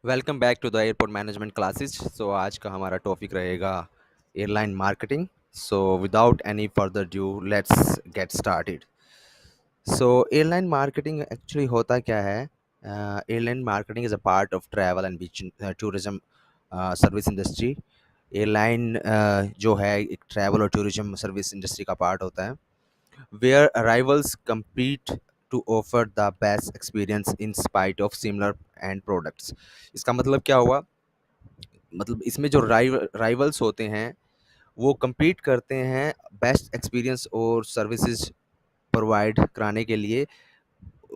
Welcome back to the airport management classes. आज का हमारा टॉपिक रहेगा airline marketing. Without any further due let's get started. Airline marketing actually होता क्या है? Airline marketing is a part of travel and tourism service industry. Airline जो है एक ट्रैवल और टूरिज्म सर्विस इंडस्ट्री का पार्ट होता है, where rivals compete to offer the best experience in spite of similar end products। इसका मतलब क्या हुआ? मतलब इसमें जो राइवल्स होते हैं वो compete करते हैं बेस्ट एक्सपीरियंस और सर्विसेज प्रोवाइड कराने के लिए,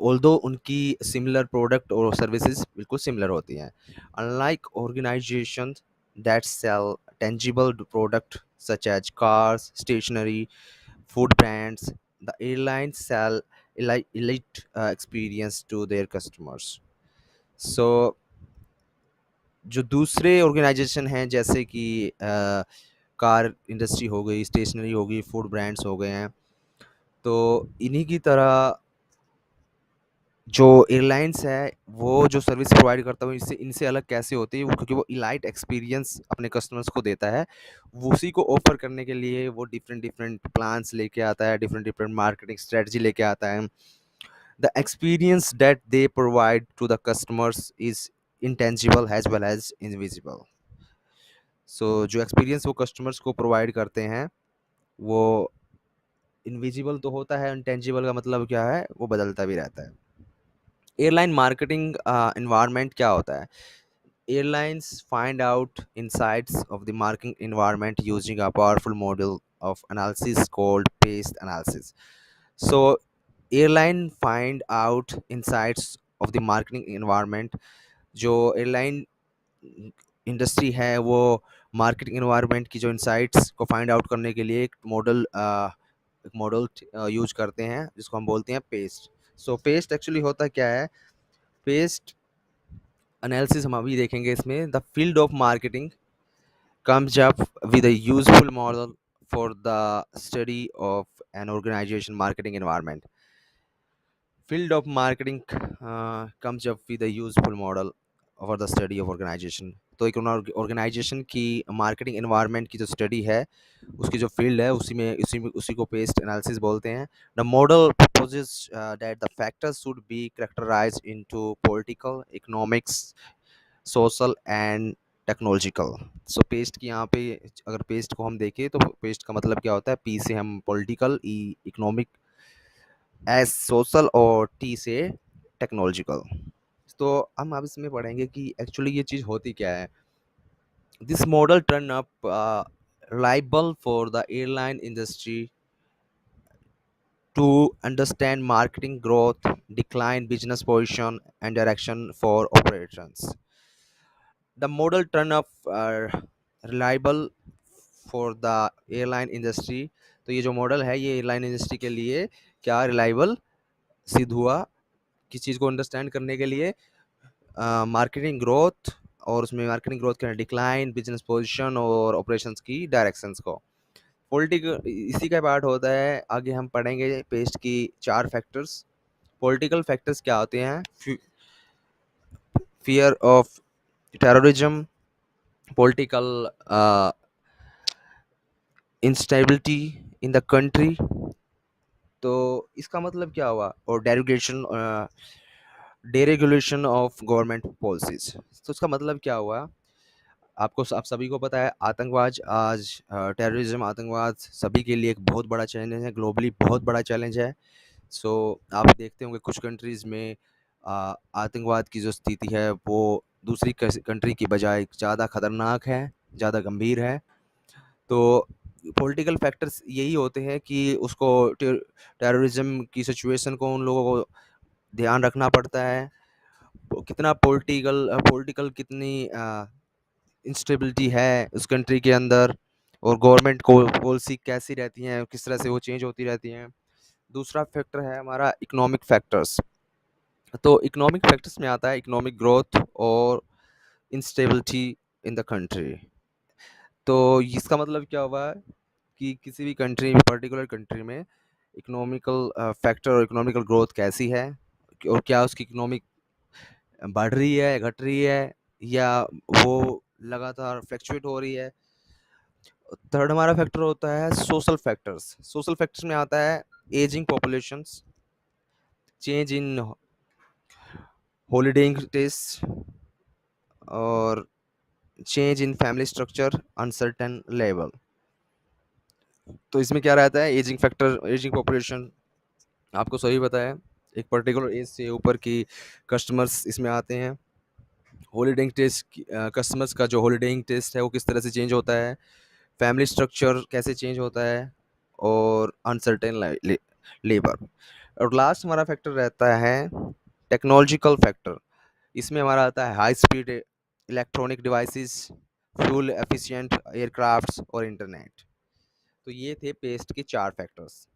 ऑल्दो उनकी सिमिलर प्रोडक्ट और सर्विसेज बिल्कुल सिमिलर होती हैं। Unlike organization that sell tangible product such as cars, stationery, food brands, the airlines sell elite experience to their customers। So जो दूसरे ऑर्गेनाइजेशन हैं जैसे कि कार इंडस्ट्री हो गई, स्टेशनरी हो गई, फूड ब्रांड्स हो गए हैं, तो इन्हीं की तरह जो एयरलाइंस है वो जो सर्विस प्रोवाइड करता है इससे इनसे अलग कैसे होती है? वो क्योंकि वो इलाइट एक्सपीरियंस अपने कस्टमर्स को देता है। वो उसी को ऑफर करने के लिए वो डिफरेंट डिफरेंट प्लान्स लेके आता है, डिफरेंट डिफरेंट मार्केटिंग स्ट्रेटजी लेके आता है। The experience that they provide to the customers is intangible as well as invisible। जो एक्सपीरियंस वो कस्टमर्स को प्रोवाइड करते हैं वो इनविजिबल तो होता है, इंटेंजिबल का मतलब क्या है? वो बदलता भी रहता है। एयरलाइन मार्केटिंग इन्वायरमेंट क्या होता है? Airlines find out insights of the marketing environment using a powerful model of analysis called pace analysis। So airline find out insights of the marketing environment. जो एयरलाइन इंडस्ट्री है वो marketing environment की जो insights को find out करने के लिए एक मॉडल यूज करते हैं जिसको हम बोलते हैं पेस्ट। पेस्ट एक्चुअली होता क्या है? पेस्ट एनालिसिस हम अभी देखेंगे। इसमें the field of marketing comes up with a useful model for the study of an organization marketing environment। Field of marketing comes up with a useful model for the study of organization। तो एक organisation की marketing environment की जो study है उसकी जो field है उसी को पेस्ट एनालिसिस बोलते हैं। The model proposes that the factors should be characterized into political, economics, social and technological. Paste की यहाँ पे अगर पेस्ट को हम देखें तो पेस्ट का मतलब क्या होता है? पी से हम पॉलिटिकल, ई इकोनॉमिक, एस सोशल और टी से टेक्नोलॉजिकल। तो हम अब इसमें पढ़ेंगे कि एक्चुअली ये चीज़ होती क्या है। This model turn up reliable for the airline industry to understand marketing growth, decline, business position and direction for operations। The model turn up reliable for the airline industry। तो ये जो मॉडल है ये airline industry के लिए क्या reliable सिद्ध हुआ? किस चीज़ को अंडरस्टैंड करने के लिए? मार्केटिंग ग्रोथ, और उसमें मार्केटिंग ग्रोथ के डिक्लाइन, बिजनेस पोजीशन और ऑपरेशंस की डायरेक्शंस को। पॉलिटिकल इसी का पार्ट होता है। आगे हम पढ़ेंगे पेस्ट की 4 फैक्टर्स। पॉलिटिकल फैक्टर्स क्या होते हैं? Fear of terrorism, political instability in the country. तो इसका मतलब क्या हुआ? और डेरेगुलेशन ऑफ गवर्नमेंट पॉलिसीज। तो इसका मतलब क्या हुआ? आप सभी को पता है आतंकवाद आज टेररिज्म, आतंकवाद सभी के लिए एक बहुत बड़ा चैलेंज है, ग्लोबली बहुत बड़ा चैलेंज है। आप देखते होंगे कुछ कंट्रीज़ में आतंकवाद की जो स्थिति है वो दूसरी कंट्री की बजाय ज़्यादा खतरनाक है, ज़्यादा गंभीर है। तो पॉलिटिकल फैक्टर्स यही होते हैं कि उसको टेररिज्म की सिचुएशन को उन लोगों को ध्यान रखना पड़ता है। कितना पॉलिटिकल कितनी इंस्टेबिलिटी है उस कंट्री के अंदर, और गवर्नमेंट को पॉलिसी कैसी रहती हैं, किस तरह से वो चेंज होती रहती हैं। दूसरा फैक्टर है हमारा इकोनॉमिक फैक्टर्स। तो इकोनॉमिक फैक्टर्स में आता है इकोनॉमिक ग्रोथ और इंस्टेबिलिटी इन द कंट्री। तो इसका मतलब क्या हुआ कि किसी भी कंट्री में, पर्टिकुलर कंट्री में इकोनॉमिकल फैक्टर और इकोनॉमिकल ग्रोथ कैसी है और क्या उसकी इकोनॉमिक बढ़ रही है, घट रही है, या वो लगातार फ्लक्चुएट हो रही है। थर्ड हमारा फैक्टर होता है सोशल फैक्टर्स। सोशल फैक्टर्स में आता है ageing populations, change in holidaying taste, और change in family structure, uncertain level. तो इसमें क्या रहता है, एजिंग फैक्टर, एजिंग पॉपुलेशन आपको सही पता है, एक पर्टिकुलर एज से ऊपर की कस्टमर्स इसमें आते हैं। हॉलीडेइंग टेस्ट, कस्टमर्स का जो हॉलीडेइंग टेस्ट है वो किस तरह से चेंज होता है, फैमिली स्ट्रक्चर कैसे चेंज होता है, और अनसर्टेन लेबर। और लास्ट हमारा फैक्टर रहता है टेक्नोलॉजिकल फैक्टर। इसमें हमारा आता है high speed electronic devices, fuel efficient aircrafts और इंटरनेट। तो ये थे पेस्ट के 4 फैक्टर्स।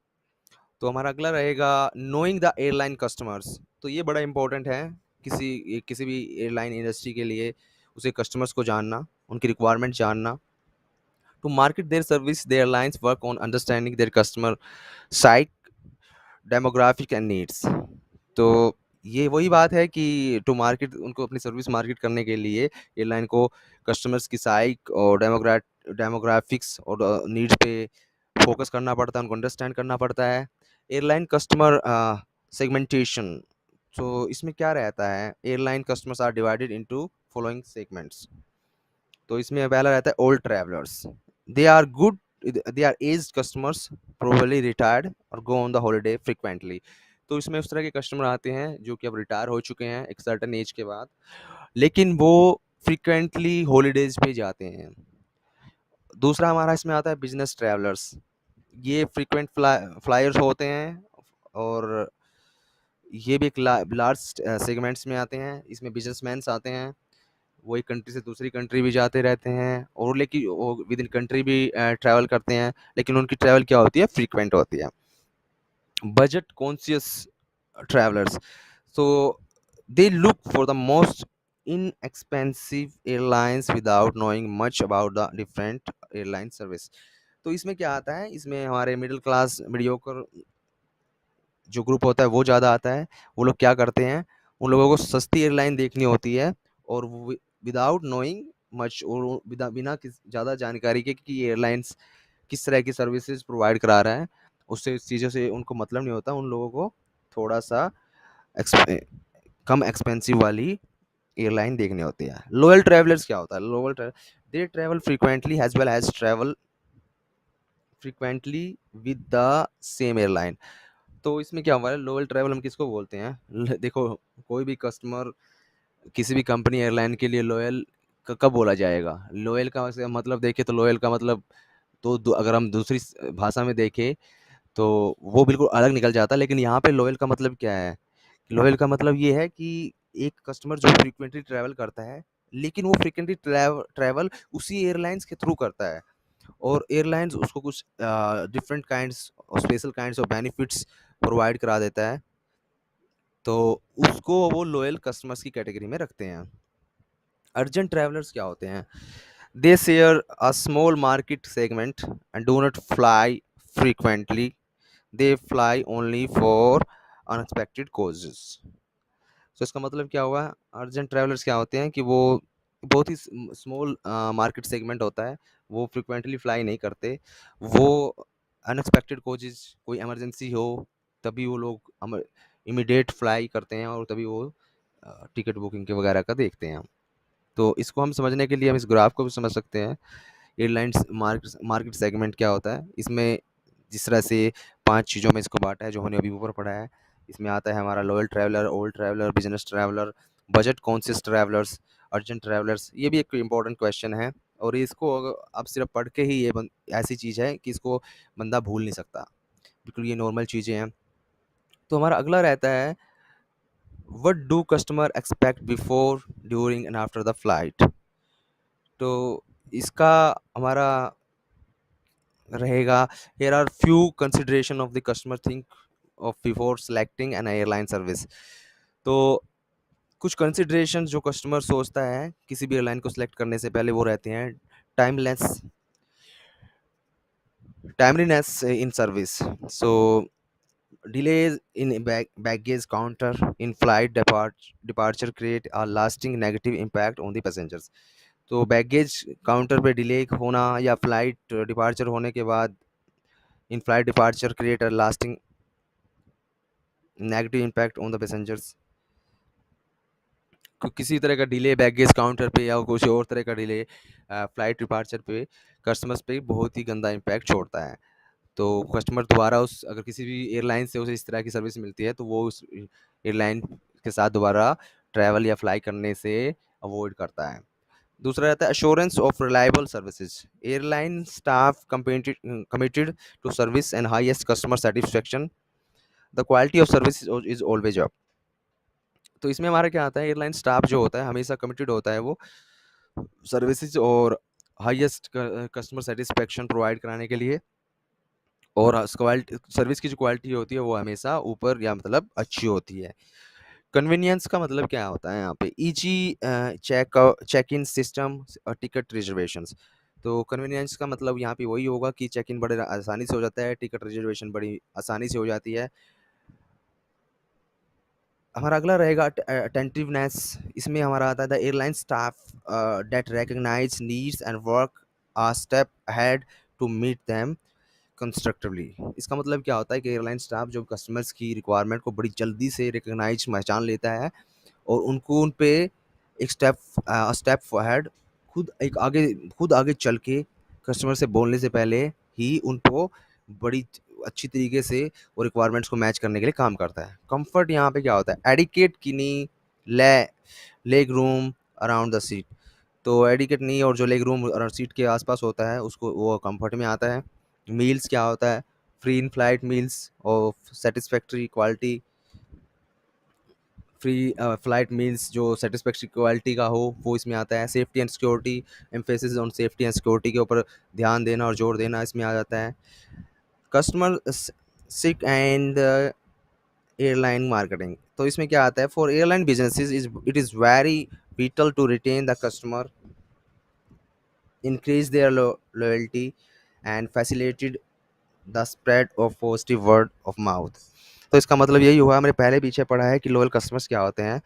तो हमारा अगला रहेगा नोइंग द एयरलाइन कस्टमर्स। तो ये बड़ा इंपॉर्टेंट है किसी भी एयरलाइन इंडस्ट्री के लिए, उसे कस्टमर्स को जानना, उनकी रिक्वायरमेंट जानना। To market their service the airlines work on understanding their customer site, demographic and needs. तो ये वही बात है कि टू मार्केट, उनको अपनी सर्विस मार्केट करने के लिए एयरलाइन को कस्टमर्स की साइक और डेमोग्राफिक्स और नीड्स पे फोकस करना पड़ता है, उनको अंडरस्टैंड करना पड़ता है। Airline customer segmentation. तो इसमें क्या रहता है, airline customers are divided into following segments. तो इसमें पहला रहता है old travellers. They are good, they are aged customers, probably retired और go on the holiday frequently. तो इसमें उस तरह के कस्टमर आते हैं जो कि अब रिटायर हो चुके हैं एक सर्टेन एज के बाद, लेकिन वो फ्रिक्वेंटली हॉलीडेज पे जाते हैं। दूसरा हमारा इसमें आता है बिजनेस ट्रैवलर्स। ये फ्रीक्वेंट फ्लायर्स होते हैं, और ये भी एक लार्ज सेगमेंट्स में आते हैं। इसमें बिजनेसमैन आते हैं, वो एक कंट्री से दूसरी कंट्री भी जाते रहते हैं, और लेकिन वो विद इन कंट्री भी ट्रैवल करते हैं, लेकिन उनकी ट्रैवल क्या होती है, फ्रीक्वेंट होती है। Budget conscious travellers, so they look for the most inexpensive airlines without knowing much about the different airline service। तो इसमें क्या आता है, इसमें हमारे मिडिल क्लास मीडियोकर जो ग्रुप होता है वो ज़्यादा आता है। वो लोग क्या करते हैं, उन लोगों को सस्ती एयरलाइन देखनी होती है, और विदाउट नोइंग मच, और बिना ज़्यादा जानकारी के कि एयरलाइंस किस तरह की सर्विसेज प्रोवाइड करा रहा है, उससे इस चीज़ों से उनको मतलब नहीं होता। उन लोगों को थोड़ा सा एक्सपे कम एक्सपेंसिव वाली एयरलाइन देखनी होती है। लोयल ट्रैवलर्स क्या होता है, loyal they travel frequently as well as travel frequently with the same airline. तो इसमें क्या हुआ है, लोयल ट्रैवल हम किसको बोलते हैं, देखो, कोई भी कस्टमर किसी भी कंपनी एयरलाइन के लिए लॉयल कब बोला जाएगा, लॉयल का मतलब देखें तो लॉयल का मतलब तो अगर हम दूसरी भाषा में देखें तो वो बिल्कुल अलग निकल जाता है। लेकिन यहाँ पे लॉयल का मतलब क्या है, लॉयल का मतलब ये है कि एक कस्टमर जो फ्रीक्वेंटली ट्रैवल करता है, लेकिन वो फ्रीक्वेंटली ट्रैवल उसी एयरलाइंस के थ्रू करता है, और एयरलाइंस उसको कुछ डिफरेंट काइंड्स और special kinds of benefits provide करा देता है, तो उसको वो लॉयल कस्टमर्स की कैटेगरी में रखते हैं। अर्जेंट ट्रैवलर्स क्या होते हैं, they share a small market segment and do not fly frequently, they fly only for unexpected causes. तो इसका मतलब क्या हुआ, अर्जेंट ट्रैवलर्स क्या होते हैं कि वो बहुत ही स्मॉल मार्केट सेगमेंट होता है, वो फ्रिक्वेंटली फ्लाई नहीं करते। वो अनएक्सपेक्टेड कोजेज, कोई इमरजेंसी हो तभी वो लोग इमीडिएट फ्लाई करते हैं, और तभी वो टिकट बुकिंग के वगैरह का देखते हैं। तो इसको हम समझने के लिए हम इस ग्राफ को भी समझ सकते हैं। एयरलाइंस मार्केट मार्केट सेगमेंट क्या होता है, इसमें जिस तरह से 5 चीज़ों में इसको बाँटा है जो हमने अभी ऊपर पढ़ा है। इसमें आता है हमारा loyal traveller, old traveller, business traveller, budget conscious travellers, urgent travellers. ये भी एक इम्पोर्टेंट क्वेश्चन है, और इसको आप सिर्फ पढ़ के ही ऐसी चीज़ है कि इसको बंदा भूल नहीं सकता, बिल्कुल ये नॉर्मल चीज़ें हैं। तो हमारा अगला रहता है what do customer expect before, during and after the flight. तो इसका हमारा रहेगा, here are few consideration of the customer think of before selecting an airline service। तो कुछ कंसिडरेशन जो कस्टमर सोचता है किसी भी एयरलाइन को सिलेक्ट करने से पहले, वो रहते हैं timeliness in service. So delays in baggage counter in flight departure create a lasting negative impact on the passengers. तो बैगेज काउंटर पे डिले होना या फ्लाइट डिपार्चर होने के बाद in flight departure create a lasting negative impact on the passengers. किसी तरह का डिले बैगेज काउंटर पे या कुछ और तरह का डिले फ्लाइट डिपार्चर पे कस्टमर्स पे बहुत ही गंदा इम्पैक्ट छोड़ता है। तो कस्टमर दोबारा उस अगर किसी भी एयरलाइन से उसे इस तरह की सर्विस मिलती है तो वो उस एयरलाइन के साथ दोबारा ट्रैवल या फ्लाई करने से अवॉइड करता है। दूसरा रहता है assurance of reliable services. Airline staff committed to service and highest customer satisfaction, the quality of service is always up. तो इसमें हमारा क्या आता है, एयरलाइन स्टाफ जो होता है हमेशा कमिटेड होता है वो सर्विसेज और हाईएस्ट कस्टमर सेटिस्फेक्शन प्रोवाइड कराने के लिए, और क्वालिटी सर्विस की जो क्वालिटी होती है वो हमेशा ऊपर या मतलब अच्छी होती है। कन्वीनियंस का मतलब क्या होता है यहाँ पे, ईजी चेक इन सिस्टम और टिकट रिजर्वेशंस। तो कन्वीनियंस का मतलब यहाँ पे वही होगा कि चेक इन बड़े आसानी से हो जाता है, टिकट रिजर्वेशन बड़ी आसानी से हो जाती है। हमारा अगला रहेगा अटेंटिवनेस। इसमें हमारा आता है the airline staff that recognize needs and work a step ahead to meet them constructively. इसका मतलब क्या होता है कि एयरलाइन स्टाफ जो कस्टमर्स की रिक्वायरमेंट को बड़ी जल्दी से रिकॉग्नाइज पहचान लेता है और उनको उन पे एक स्टेप अहेड खुद आगे चल के कस्टमर से बोलने से पहले ही उनको बड़ी अच्छी तरीके से वो रिक्वायरमेंट्स को मैच करने के लिए काम करता है। कंफर्ट यहाँ पे क्या होता है, एडिकेट किनी ले leg room around the seat. तो एडिकेट नी और जो लेग रूम और सीट के आसपास होता है उसको वो कंफर्ट में आता है। मील्स क्या होता है, फ्री इन फ्लाइट मील्स और satisfactory quality. Free flight meals जो सेटिस्फैक्ट्री क्वालिटी का हो वो इसमें आता है। Safety and security, emphasis on safety and security के ऊपर ध्यान देना और जोर देना इसमें आ जाता है। Customer sick and airline marketing. तो इसमें क्या आता है, for airline businesses is it is very vital to retain the customer, increase their loyalty and facilitate the spread of positive word of mouth. तो इसका मतलब यही हुआ, हमने पहले पीछे पढ़ा है कि लोयल कस्टमर्स क्या होते हैं।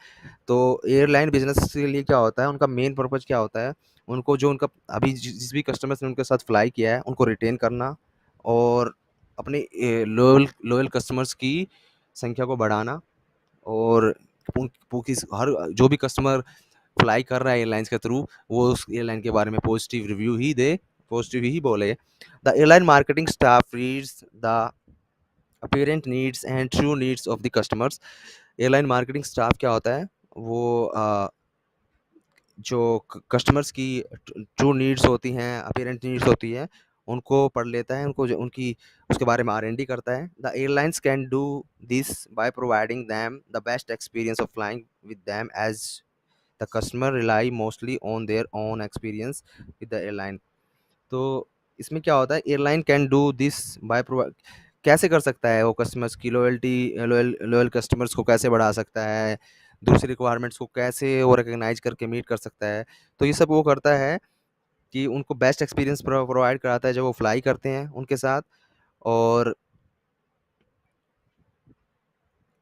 तो एयरलाइन बिजनेस के लिए क्या होता है, उनका मेन पर्पज़ क्या होता है, उनको जो उनका अभी जिस भी कस्टमर्स ने उनके साथ फ्लाई किया है उनको रिटेन करना और अपने लोयल लोयल कस्टमर्स की संख्या को बढ़ाना, और किस हर जो भी कस्टमर फ्लाई कर रहा है एयरलाइंस के थ्रू वो उस एयरलाइन के बारे में पॉजिटिव रिव्यू ही दे, पॉजिटिव ही बोले। The airline marketing staff reads the apparent needs and true needs of the customers। Airline marketing staff क्या होता है, वो जो कस्टमर्स की ट्रू नीड्स होती हैं, अपेरेंट नीड्स होती है, उनको पढ़ लेता है, उनको जो उनकी उसके बारे में R&D करता है। The airlines can do this by providing them the best experience of flying with them as the customer rely mostly on their own experience with the airline. तो इसमें क्या होता है, airline can do this by provide, कैसे कर सकता है वो कस्टमर्स की लॉयल्टी, लॉयल लॉयल कस्टमर्स को कैसे बढ़ा सकता है, दूसरी रिक्वायरमेंट्स को कैसे वो रिकग्नाइज करके मीट कर सकता है। तो ये सब वो करता है कि उनको बेस्ट एक्सपीरियंस प्रोवाइड कराता है जब वो फ्लाई करते हैं उनके साथ, और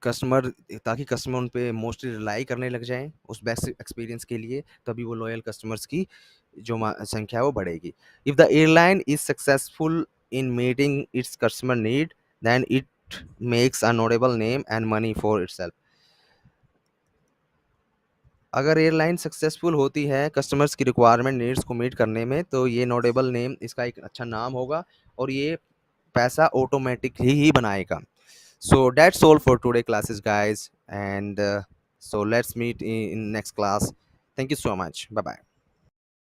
कस्टमर ताकि कस्टमर उन पे मोस्टली रिलाई करने लग जाएँ उस बेस्ट एक्सपीरियंस के लिए, तभी वो लॉयल कस्टमर्स की जो संख्या है वो बढ़ेगी। If the airline is successful in meeting its customer need then it makes a notable name and money for itself. अगर एयरलाइन सक्सेसफुल होती है कस्टमर्स की रिक्वायरमेंट नीड्स को मीट करने में, तो ये नोटेबल नेम इसका एक अच्छा नाम होगा और ये पैसा ऑटोमेटिकली ही बनाएगा। So that's all for today classes guys, and so let's meet in next class. Thank you so much. Bye bye.